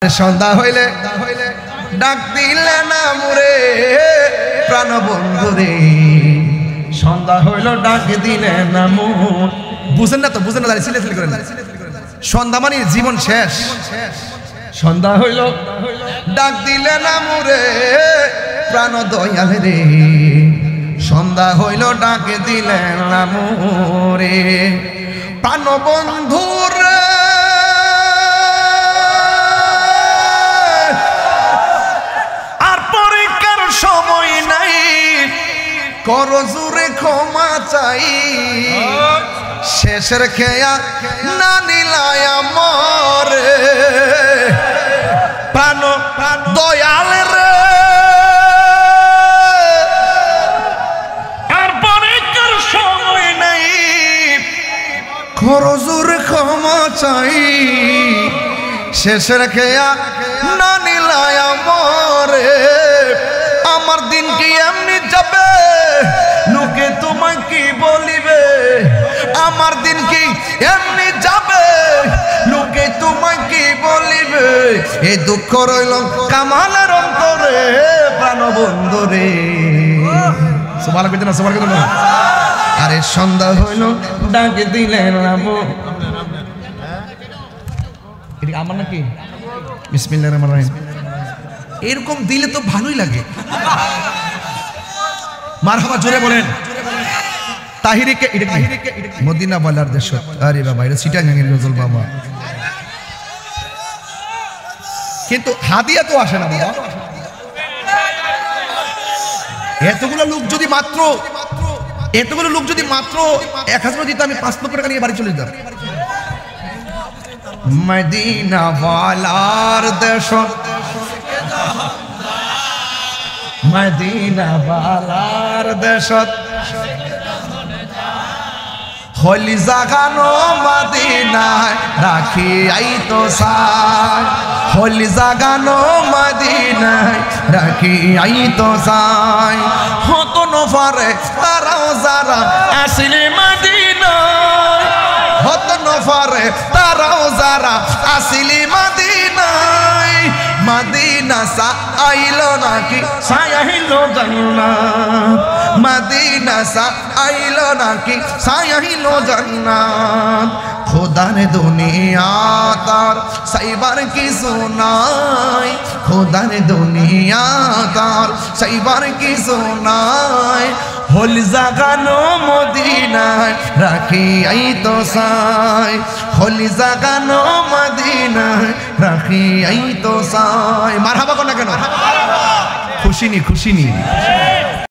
সন্ধ্যা হইলে ডাক দিলে না মুরে প্রাণ বন্ধু রে। সন্ধ্যা হইল ডাক দিলে না মু। বুঝেন না তো, বুঝেন না, সিলে সিলে করেন। সন্ধ্যা মানে জীবন শেষ। সন্ধ্যা হইল ডাক দিলে না মুরে প্রাণ দয়াল রে। সন্ধ্যা হইল ডাক দিলে না মুরে প্রাণ বন্ধু রে। সময় নাই কর জুরে ক্ষমা চাই, শেষের খেয়া না নিলায় মরে প্রাণ দয়াল রে। আর পরে কার সময় নাই কর জুরে ক্ষমা চাই, শেষের খেয়া না নিলায় মরে। আমার দিন কি এমনি যাবে, লোকে তোমায় কি বলিবে। আমার দিন কি এমনি যাবে, লোকে তোমায় কি বলিবে। এই দুঃখ রইল কামালের অন্তরে প্রাণ বন্ধু রে। সুবহানাল্লাহ কইতে না, সুবহানাল্লাহ কইতে না। আরে সন্ধ্যা হইল ডাক দিলেন রামু। এটা আমার নাকি? বিসমিল্লাহির রহমানির রহিম। এরকম দিলে তো ভালোই লাগে। মারহাবা জোরে বলেন। তাহিরিকে মদিনা বলার দেশ। আরে বাবা, এটা চিটাগাঙ্গের গজল বাবা। কিন্তু হাদিয়া তো আসে না বাবা। এতগুলো লোক যদি মাত্র 1000 দিত, আমি 5 লক্ষ টাকা নিয়ে বাড়ি চলে যেতাম। মদিনা বলার দেশ, মদিনা বালার দেশত হলি জাগানো মদিনায় রাখি আইতো সাই। হলি জাগানো মদিনায় রাখি আইতো সাই। হতো নফারে তারাও যারা আসলে মদিনায়, হতো নফারে তারাও যারা আসলে মদিনায়। মদিনা সা আইলো নাকি সায়াইলো জান্নাত, মদিনা সা আইলো নাকি সায়াইলো জান্নাত। খোদার দুনিয়া তার সাইবার কিছু নাই, খোদার দুনিয়া তার সাইবার কিছু নাই। হল জাগানো মদিনায় রাখি আইতো সাই, হল জাগানো মদিনায় রাখি আইতো সাই। মারহাবা কোন না কেন? খুশি নি, খুশি নি।